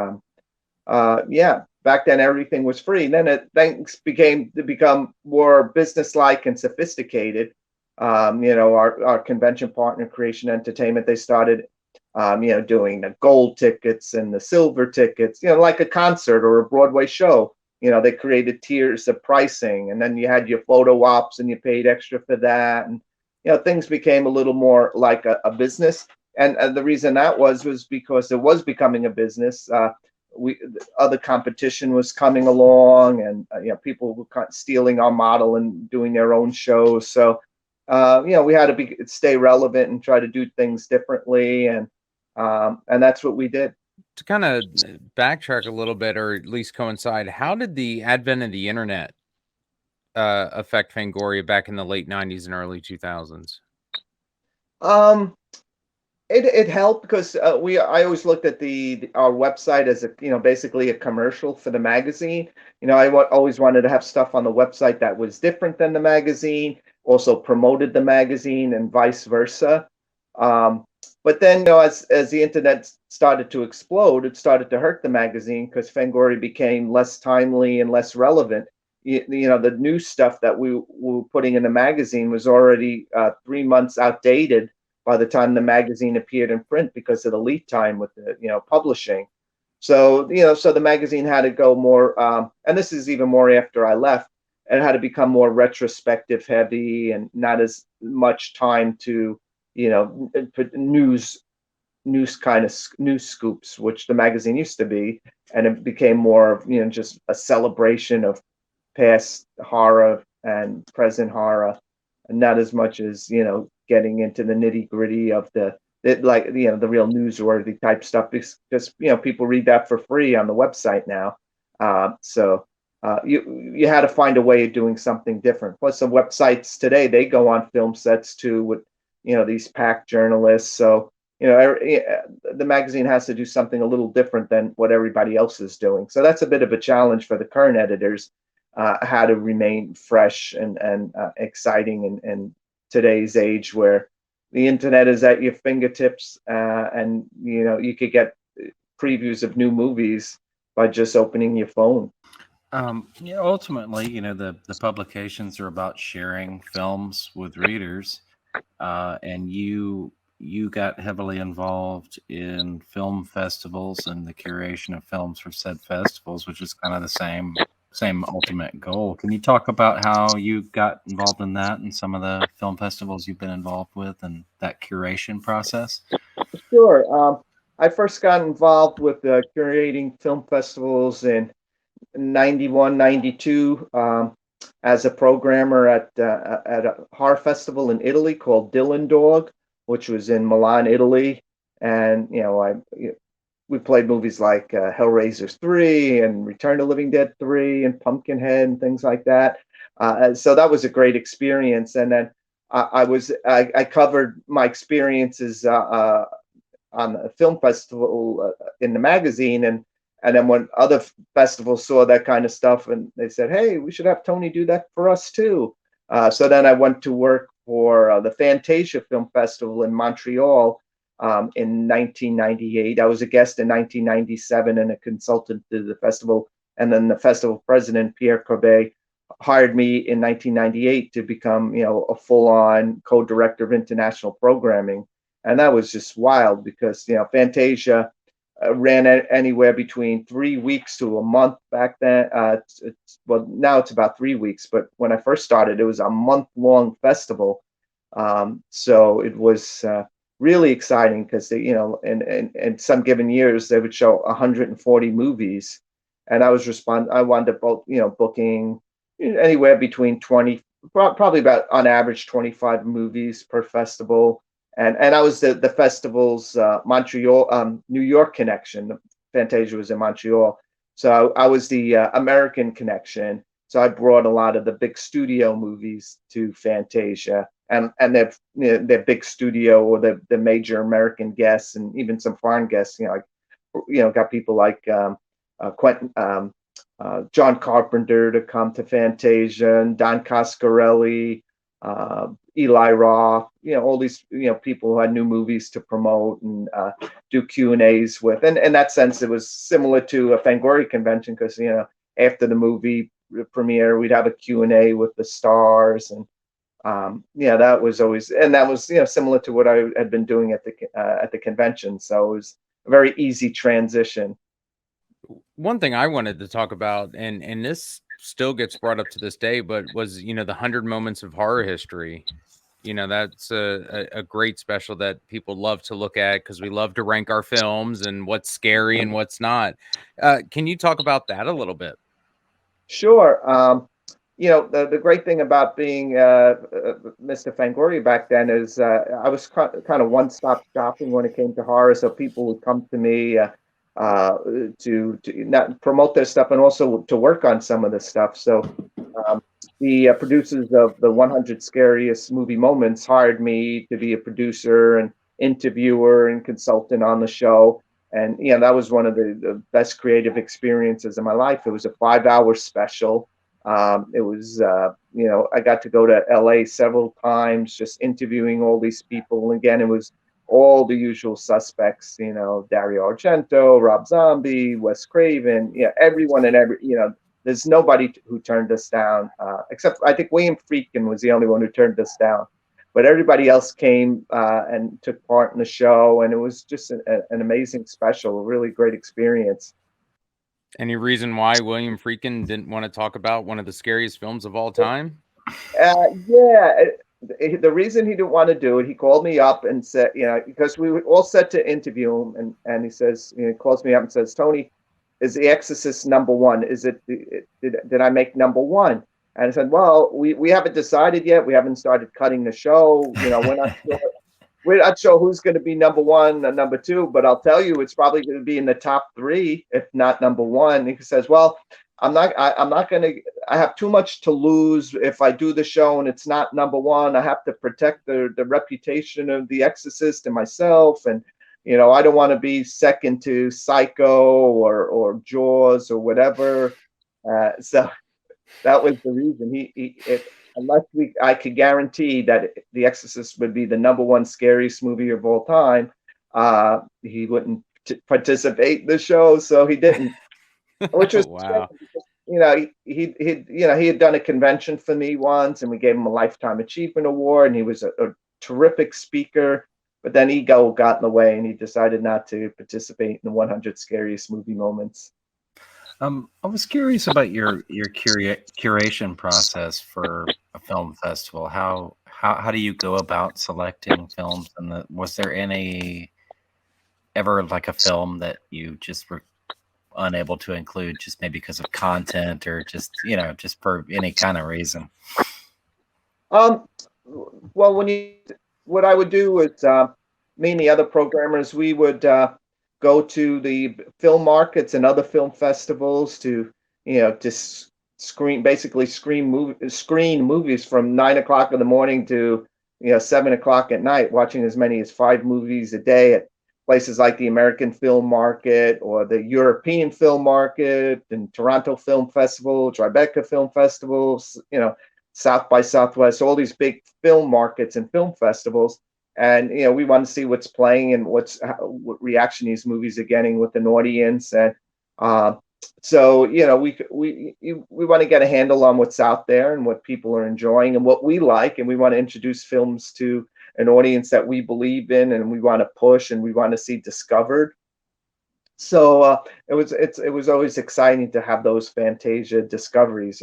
Yeah, back then everything was free. And then things began to become more businesslike and sophisticated. You know, our convention partner, Creation Entertainment, they started, you know, doing the gold tickets and the silver tickets, you know, like a concert or a Broadway show. You know, they created tiers of pricing, and then you had your photo ops, and you paid extra for that. And you know, things became a little more like a business. And the reason that was because it was becoming a business. Other competition was coming along, and you know, people were kind of stealing our model and doing their own shows. So you know, we had to stay relevant and try to do things differently, and that's what we did. To kind of backtrack a little bit, or at least coincide, how did the advent of the internet affect Fangoria back in the late '90s and early 2000s? Um, it helped because I always looked at our website as a, you know, basically a commercial for the magazine. You know, always wanted to have stuff on the website that was different than the magazine, also promoted the magazine, and vice versa. But then, you know, as the internet started to explode, it started to hurt the magazine because Fangoria became less timely and less relevant. You know, the new stuff that we were putting in the magazine was already 3 months outdated by the time the magazine appeared in print because of the lead time with the, you know, publishing. So, you know, so the magazine had to go more, and this is even more after I left, it had to become more retrospective heavy and not as much time to, you know, put news kind of news scoops, which the magazine used to be. And it became more of, you know, just a celebration of past horror and present horror. not as much as, getting into the nitty gritty of the real newsworthy type stuff, because people read that for free on the website now. You had to find a way of doing something different. Plus, the websites today, they go on film sets too with these packed journalists. So the magazine has to do something a little different than what everybody else is doing. So that's a bit of a challenge for the current editors, how to remain fresh and exciting in today's age where the internet is at your fingertips, and you could get previews of new movies by just opening your phone. Ultimately, the publications are about sharing films with readers, and you got heavily involved in film festivals and the curation of films for said festivals, which is kind of the same ultimate goal. Can you talk about how you got involved in that and some of the film festivals you've been involved with and that curation process? Sure. I first got involved with curating film festivals in 91, 92, as a programmer at a horror festival in Italy called Dylan Dog, which was in Milan, Italy. And, we played movies like Hellraiser 3 and Return of the Living Dead 3 and Pumpkinhead and things like that. So that was a great experience. And then I covered my experiences on a film festival in the magazine, and then when other festivals saw that kind of stuff, and they said, "Hey, we should have Tony do that for us too." So then I went to work for the Fantasia Film Festival in Montreal in 1998. I was a guest in 1997 and a consultant to the festival, and then the festival president Pierre Corbet hired me in 1998 to become, a full-on co-director of international programming. And that was just wild because, Fantasia ran anywhere between 3 weeks to a month back then. Well, now it's about 3 weeks, but when I first started, it was a month-long festival. So it was really exciting because in some given years they would show 140 movies, and I wound up booking anywhere between 20, probably about on average 25 movies per festival. And I was the festival's Montreal, New York connection. Fantasia was in Montreal, so I was the American connection. So I brought a lot of the big studio movies to Fantasia, and their big studio or the major American guests, and even some foreign guests. Got people like Quentin, John Carpenter to come to Fantasia, and Don Coscarelli. Eli Roth, all these, people who had new movies to promote and do Q&As with. And in that sense, it was similar to a Fangoria convention because, after the movie premiere, we'd have a Q&A with the stars. And that was always, and that was, similar to what I had been doing at the convention. So it was a very easy transition. One thing I wanted to talk about, and this still gets brought up to this day, but was, the 100 Moments of Horror History. That's a great special that people love to look at because we love to rank our films and what's scary and what's not. Can you talk about that a little bit? Sure. The great thing about being Mr. Fangoria back then is I was kind of one-stop shopping when it came to horror. So people would come to me to not promote their stuff and also to work on some of the stuff. So the producers of the 100 Scariest Movie Moments hired me to be a producer and interviewer and consultant on the show. And that was one of the best creative experiences of my life. It was a 5-hour special. It was, I got to go to LA several times, just interviewing all these people. And again, it was all the usual suspects, Dario Argento, Rob Zombie, Wes Craven, everyone and there's nobody who turned us down, except I think William Friedkin was the only one who turned us down. But everybody else came and took part in the show, and it was just an amazing special, a really great experience. Any reason why William Friedkin didn't want to talk about one of the scariest films of all time? The reason he didn't want to do it, he called me up and said, because we were all set to interview him, and he says, he calls me up and says, "Tony, is The Exorcist number one? Is it? Did I make number one?" And I said, well, we haven't decided yet. We haven't started cutting the show. You know, we're not sure who's going to be number one and number two, but I'll tell you, it's probably going to be in the top three, if not number one. And he says, well, I'm not going to, I have too much to lose if I do the show and it's not number one. I have to protect the reputation of The Exorcist and myself. And, you know, I don't want to be second to Psycho or Jaws or whatever. So that was the reason unless I could guarantee that The Exorcist would be the number one scariest movie of all time, he wouldn't participate in the show. So he didn't, which was Wow. you know, he had done a convention for me once, and we gave him a Lifetime Achievement Award, and he was a terrific speaker. But then ego got in the way, and he decided not to participate in the 100 scariest movie moments. I was curious about your curation process for a film festival. How do you go about selecting films? And was there ever like a film that you just were unable to include, just maybe because of content or just just for any kind of reason? Well, what I would do is me and the other programmers, we would go to the film markets and other film festivals to screen movies from 9 o'clock in the morning to 7 o'clock at night, watching as many as 5 movies a day at places like the American Film Market or the European Film Market and Toronto Film Festival, Tribeca Film Festivals, South by Southwest, all these big film markets and film festivals. And we want to see what's playing and what reaction these movies are getting with an audience. And so we want to get a handle on what's out there and what people are enjoying and what we like, and we want to introduce films to an audience that we believe in and we want to push and we want to see discovered. So it was always exciting to have those Fantasia discoveries.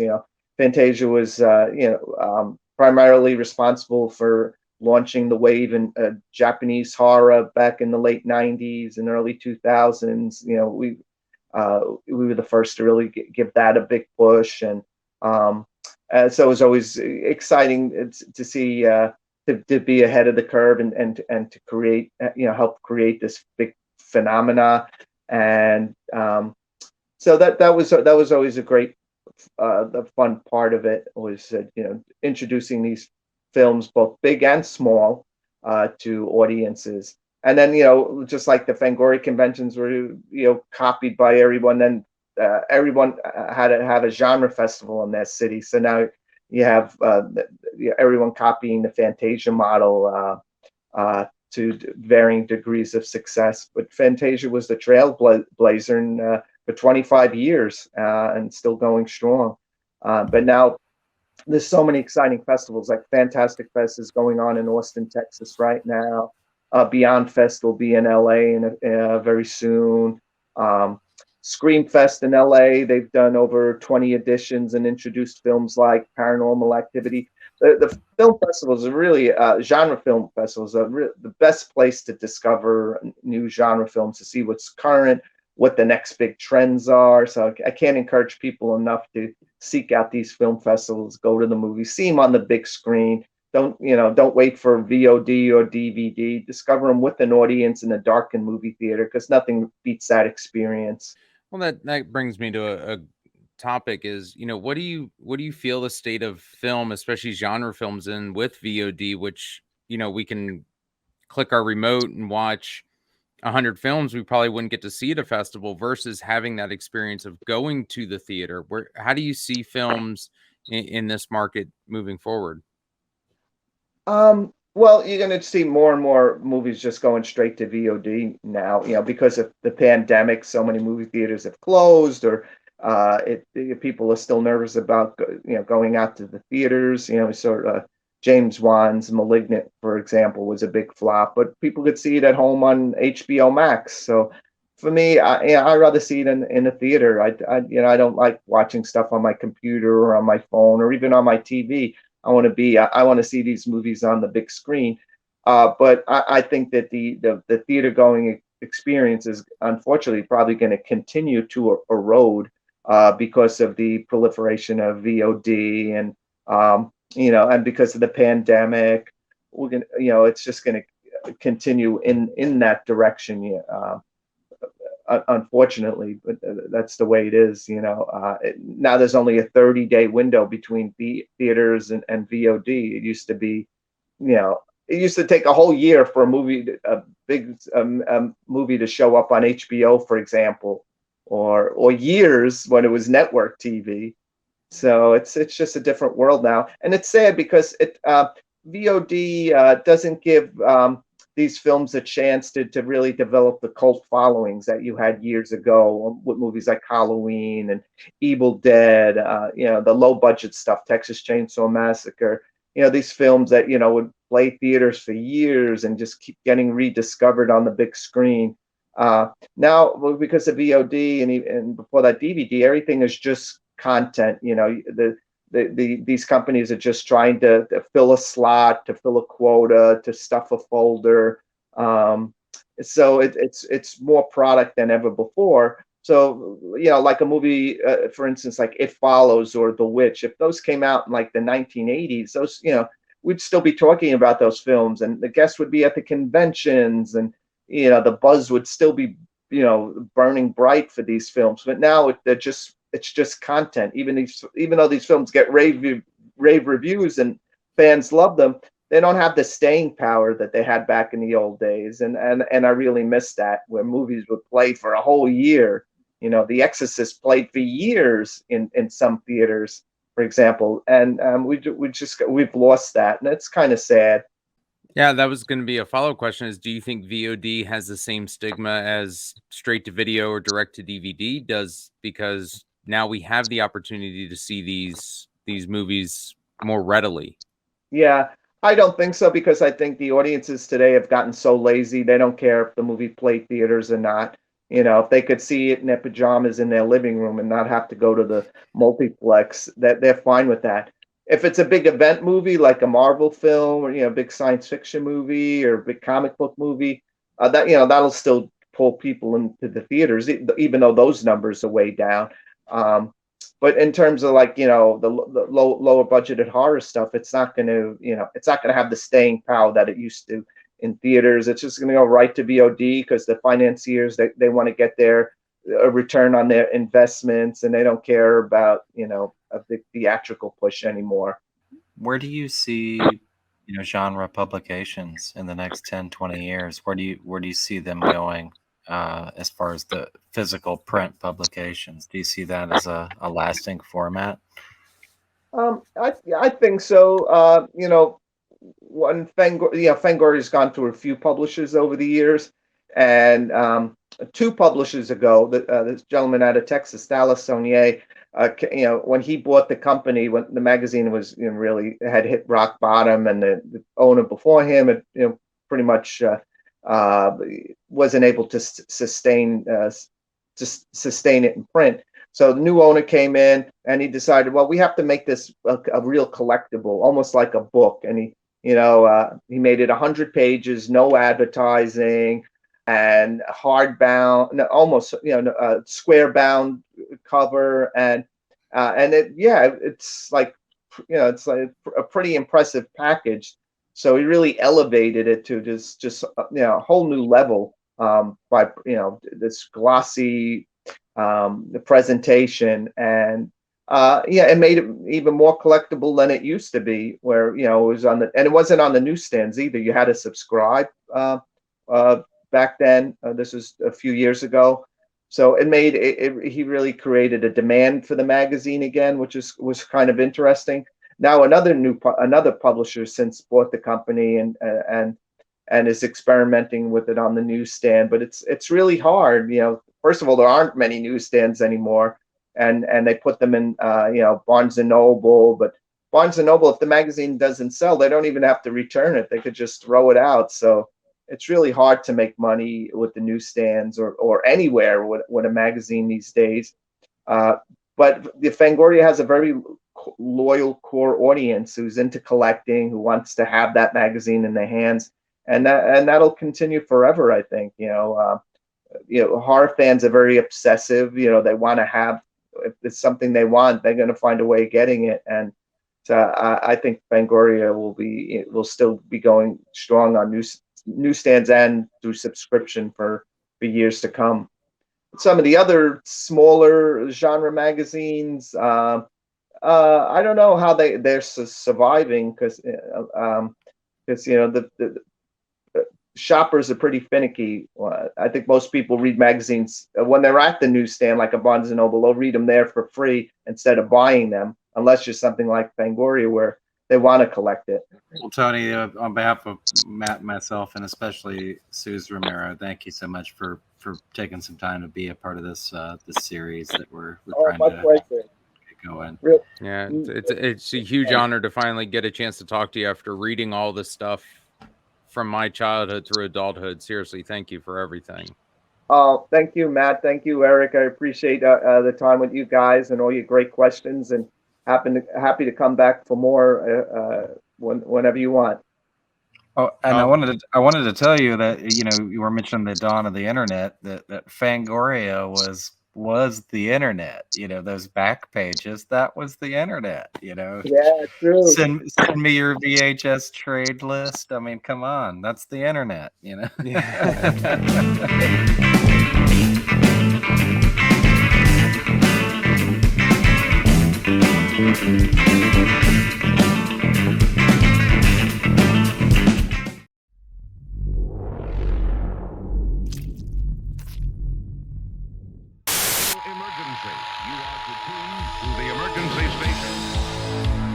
Fantasia was primarily responsible for launching the wave in Japanese horror back in the late 90s and early 2000s. We were the first to really give that a big push, and so it was always exciting to see to be ahead of the curve and to create help create this big phenomena. And so that was always a great the fun part of it was introducing these films, both big and small, to audiences. And then just like the Fangoria conventions were copied by everyone, then everyone had to have a genre festival in their city. So now you have everyone copying the Fantasia model to varying degrees of success. But Fantasia was the trailblazer for 25 years and still going strong. But now there's so many exciting festivals, like Fantastic Fest is going on in Austin, Texas right now. Beyond Fest will be in LA very soon. Scream Fest in LA, they've done over 20 editions and introduced films like Paranormal Activity. The film festivals are really, genre film festivals are the best place to discover new genre films, to see what's current, what the next big trends are. So I can't encourage people enough to seek out these film festivals, go to the movies, see them on the big screen. Don't wait for VOD or DVD. Discover them with an audience in a darkened movie theater, because nothing beats that experience. Well, that brings me to a topic is, what do you feel the state of film, especially genre films, in with VOD, which, we can click our remote and watch 100 films we probably wouldn't get to see at a festival, versus having that experience of going to the theater. How do you see films in this market moving forward? Well, you're going to see more and more movies just going straight to VOD now, because of the pandemic. So many movie theaters have closed, or people are still nervous about going out to the theaters. James Wan's *Malignant*, for example, was a big flop, but people could see it at home on HBO Max. So for me, I'd rather see it in a theater. I don't like watching stuff on my computer or on my phone or even on my TV. I want to see these movies on the big screen. But I think that the theater going experience is unfortunately probably going to continue to erode because of the proliferation of VOD and and because of the pandemic. We're gonna, it's just gonna continue in that direction. Yeah. Unfortunately, but that's the way it is. Now there's only a 30-day window between theaters and VOD. It used to be, it used to take a whole year for a big movie to show up on HBO, for example, or years when it was network TV. So it's just a different world now, and it's sad because VOD doesn't give these films a chance to really develop the cult followings that you had years ago with movies like Halloween and Evil Dead, the low budget stuff, Texas Chainsaw Massacre, these films that, would play theaters for years and just keep getting rediscovered on the big screen. Now, because of VOD and before that DVD, everything is just content. These companies are just trying to fill a slot, to fill a quota, to stuff a folder. So it's more product than ever before. So, like a movie, for instance, like It Follows or The Witch, if those came out in like the 1980s, those, we'd still be talking about those films, and the guests would be at the conventions, and, the buzz would still be, burning bright for these films. But now it's just content. Even though these films get rave reviews and fans love them, they don't have the staying power that they had back in the old days. And I really miss that, where movies would play for a whole year. The Exorcist played for years in some theaters, for example, and we've lost that, and it's kind of sad. Yeah, that was going to be a follow-up question is, do you think VOD has the same stigma as straight to video or direct to DVD does? Because now we have the opportunity to see these movies more readily. Yeah, I don't think so, because I think the audiences today have gotten so lazy. They don't care if the movie played theaters or not. If they could see it in their pajamas in their living room and not have to go to the multiplex, that they're fine with that. If it's a big event movie like a Marvel film or a big science fiction movie or a big comic book movie, that'll still pull people into the theaters, even though those numbers are way down. But in terms of like the lower budgeted horror stuff, it's not going to have the staying power that it used to in theaters. It's just going to go right to VOD because the financiers they want to get a return on their investments, and they don't care about a big theatrical push anymore. Where do you see genre publications in the next 10, 20 years? Where do you see them going as far as the physical print publications? Do you see that as a lasting format? I think so. When Fangoria's gone through a few publishers over the years, and 2 publishers ago, this gentleman out of Texas, Dallas Saunier, when he bought the company, when the magazine was really had hit rock bottom, and the owner before him had pretty much wasn't able to sustain it in print. So the new owner came in, and he decided, well, we have to make this a real collectible, almost like a book. And he made it 100 pages, no advertising, and hardbound, almost square bound cover, and it's like it's like a pretty impressive package. So he really elevated it to just a whole new level by this glossy the presentation, and it made it even more collectible than it used to be, where it was and it wasn't on the newsstands either. You had to subscribe back then. This was a few years ago, so it made he really created a demand for the magazine again, which was kind of interesting. Now another publisher since bought the company and is experimenting with it on the newsstand, but it's really hard. First of all, there aren't many newsstands anymore, and they put them in Barnes and Noble. But Barnes and Noble, if the magazine doesn't sell, they don't even have to return it. They could just throw it out. So it's really hard to make money with the newsstands or anywhere with a magazine these days. But the Fangoria has a very loyal core audience who's into collecting, who wants to have that magazine in their hands, and that'll continue forever, I think. Horror fans are very obsessive. They want to have if it's something they want, they're going to find a way of getting it. And so I think Fangoria will still be going strong on newsstands and through subscription for years to come. Some of the other smaller genre magazines, I don't know how they're surviving, because the shoppers are pretty finicky. I think most people read magazines when they're at the newsstand, like a Barnes and Noble. They'll read them there for free instead of buying them, unless you're something like Fangoria where they want to collect it. Well, Tony, on behalf of Matt and myself, and especially Suze Romero, thank you so much for taking some time to be a part of this series that we're trying to get going. Yeah, it's a huge honor to finally get a chance to talk to you after reading all this stuff from my childhood through adulthood. Seriously, thank you for everything. Oh, thank you, Matt. Thank you, Eric. I appreciate the time with you guys and all your great questions, and happy to come back for more whenever you want. Oh, and I wanted to tell you that, you were mentioning the dawn of the internet, that Fangoria was the internet. Those back pages, that was the internet. Yeah, true. Send me your VHS trade list. I mean, come on, that's the internet. Emergency. You are tuned to the emergency station.